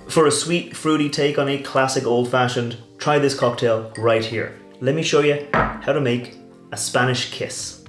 For a sweet, fruity take on a classic old-fashioned, try this cocktail right here. Let me show you how to make a Spanish kiss.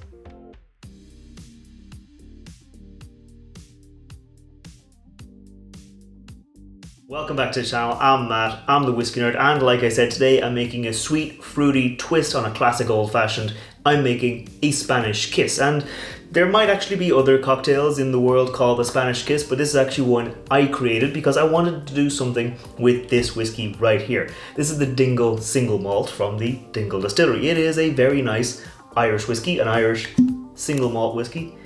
Welcome back to the channel. I'm Matt, I'm the Whiskey Nerd, and like I said, today I'm making a sweet, fruity twist on a classic old-fashioned. I'm making a Spanish kiss, and there might actually be other cocktails in the world called a Spanish kiss, but this is actually one I created because I wanted to do something with this whiskey right here. This is the Dingle Single Malt from the Dingle Distillery. It is a very nice Irish whiskey, an Irish single malt whiskey.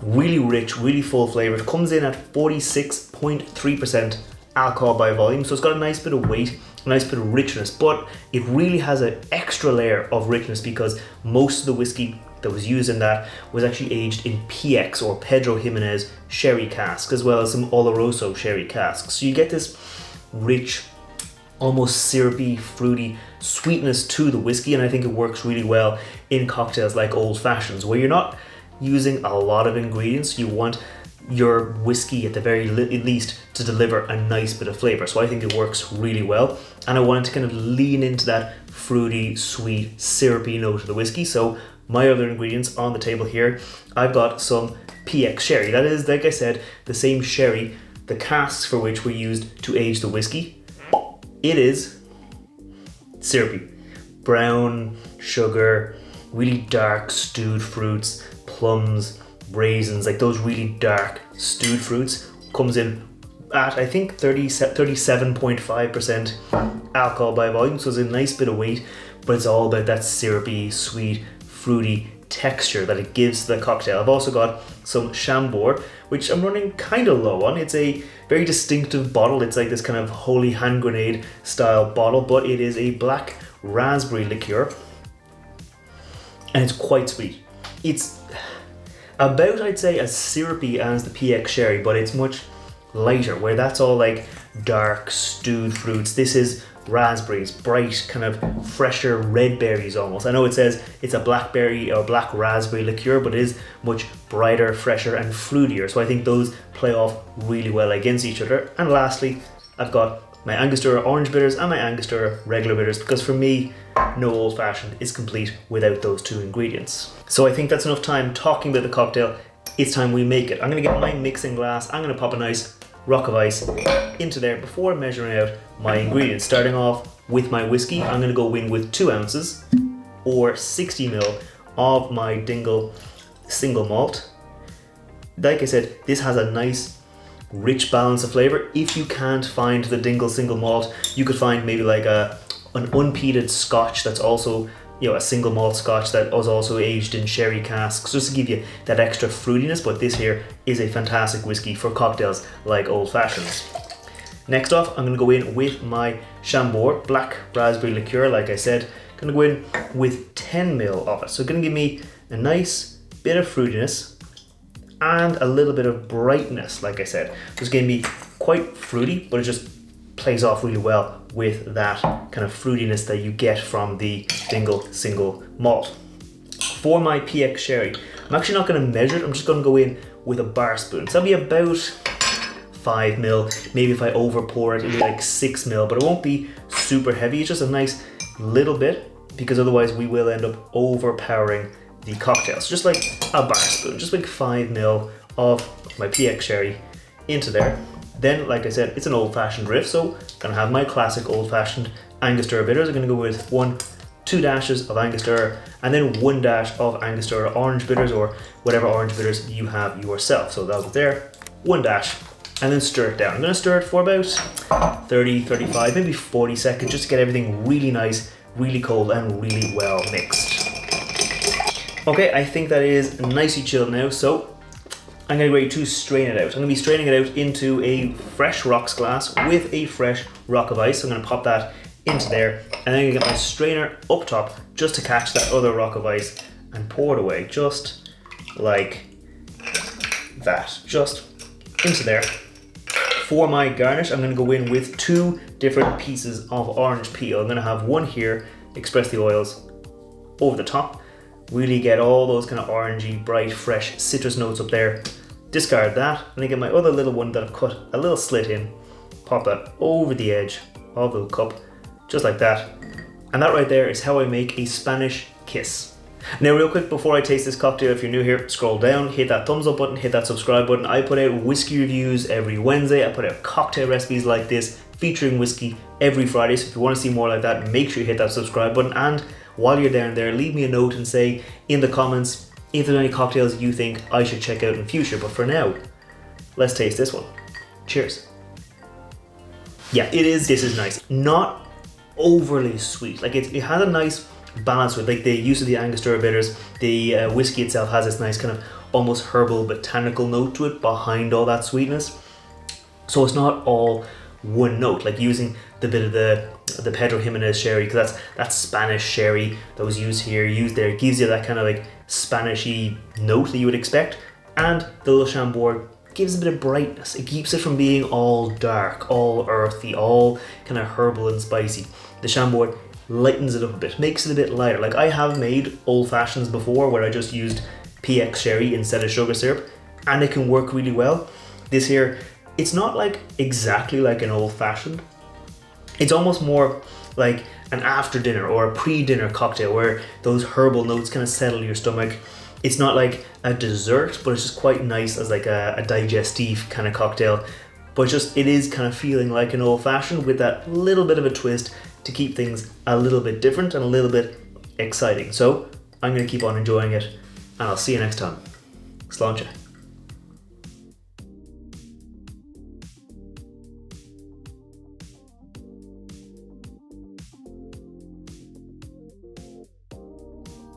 Really rich, really full flavour. It comes in at 46.3% alcohol by volume, so it's got a nice bit of weight, a nice bit of richness, but it really has an extra layer of richness because most of the whiskey that was used in that was actually aged in PX or Pedro Ximinez sherry casks, as well as some Oloroso sherry casks. So you get this rich, almost syrupy, fruity sweetness to the whiskey, and I think it works really well in cocktails like old fashions, where you're not using a lot of ingredients. You want your whiskey at the very least to deliver a nice bit of flavor. So I think it works really well, and I wanted to kind of lean into that fruity, sweet, syrupy note of the whiskey. So my other ingredients on the table here, I've got some PX sherry. That is, like I said, the same sherry, the casks for which were used to age the whiskey. It is syrupy, brown sugar, really dark stewed fruits, plums, raisins, like those really dark stewed fruits. Comes in at I think 37.5% alcohol by volume, so it's a nice bit of weight, but it's all about that syrupy, sweet, fruity texture that it gives to the cocktail. I've also got some Chambord, which I'm running kind of low on. It's a very distinctive bottle. It's like this kind of holy hand grenade style bottle, but it is a black raspberry liqueur, and it's quite sweet. It's about, I'd say, as syrupy as the PX sherry, but it's much lighter, where that's all like dark stewed fruits. This is raspberries, bright, kind of fresher red berries almost. I know it says it's a blackberry or black raspberry liqueur, but it is much brighter, fresher, and fruitier. So I think those play off really well against each other. And lastly, I've got my Angostura orange bitters and my Angostura regular bitters, because for me, no old fashioned is complete without those two ingredients. So I think that's enough time talking about the cocktail. It's time we make it. I'm gonna get my mixing glass. I'm gonna pop a nice rock of ice into there before measuring out my ingredients. Starting off with my whiskey, I'm gonna go in with 2 ounces or 60 ml of my Dingle Single Malt. Like I said, this has a nice rich balance of flavor. If you can't find the Dingle Single Malt, you could find maybe like an unpeated scotch that's also, you know, a single malt scotch that was also aged in sherry casks, just to give you that extra fruitiness. But this here is a fantastic whiskey for cocktails like old fashions. Next off, I'm going to go in with my Chambord black raspberry liqueur. Like I said, I'm going to go in with 10 ml of it. So it's going to give me a nice bit of fruitiness and a little bit of brightness. Like I said, it's going to be quite fruity, but it just plays off really well with that kind of fruitiness that you get from the Dingle Single Malt. For my PX sherry, I'm actually not going to measure it. I'm just going to go in with a bar spoon. So that'll be about 5 ml. Maybe if I over pour it, it'll be like 6 ml, but it won't be super heavy. It's just a nice little bit, because otherwise we will end up overpowering the cocktail. So just like a bar spoon, just like 5 ml of my PX sherry into there. Then, like I said, it's an old-fashioned riff, so I'm gonna have my classic old-fashioned Angostura bitters. I'm gonna go with 2 dashes of Angostura, and then 1 dash of Angostura orange bitters, or whatever orange bitters you have yourself. So that'll go there, 1 dash, and then stir it down. I'm gonna stir it for about 30, 35, maybe 40 seconds, just to get everything really nice, really cold, and really well mixed. Okay, I think that is nicely chilled now, so I'm going to be ready to strain it out. I'm going to be straining it out into a fresh rocks glass with a fresh rock of ice. So I'm going to pop that into there, and then I'm going to get my strainer up top just to catch that other rock of ice and pour it away just like that, just into there. For my garnish, I'm going to go in with 2 different pieces of orange peel. I'm going to have one here, express the oils over the top. Really get all those kind of orangey, bright, fresh citrus notes up there. Discard that, and I get my other little one that I've cut a little slit in, Pop that over the edge of the cup, just like that. And that right there is how I make a Spanish kiss. Now real quick before I taste this cocktail, if you're new here, scroll down, hit that thumbs up button, hit that subscribe button. I put out whiskey reviews every Wednesday. I put out cocktail recipes like this featuring whiskey every Friday. So if you want to see more like that, make sure you hit that subscribe button. And while you're down there, leave me a note and say in the comments if there's any cocktails you think I should check out in future. But for now, let's taste this one. Cheers. Yeah, this is nice. Not overly sweet. Like it has a nice balance with like the use of the Angostura bitters. The whiskey itself has this nice kind of almost herbal botanical note to it behind all that sweetness. So it's not all one note, like using the bit of the Pedro Ximinez sherry, because that's Spanish sherry that was used here, used there. It gives you that kind of like Spanishy note that you would expect. And the little Chambord gives a bit of brightness. It keeps it from being all dark, all earthy, all kind of herbal and spicy. The Chambord lightens it up a bit, makes it a bit lighter. Like I have made old fashions before where I just used PX sherry instead of sugar syrup, and it can work really well. This here, it's not like exactly like an old fashioned. It's almost more like an after dinner or a pre-dinner cocktail where those herbal notes kind of settle your stomach. It's not like a dessert, but it's just quite nice as like a digestive kind of cocktail. But it is kind of feeling like an old fashioned with that little bit of a twist to keep things a little bit different and a little bit exciting. So I'm going to keep on enjoying it, and I'll see you next time. Sláinte.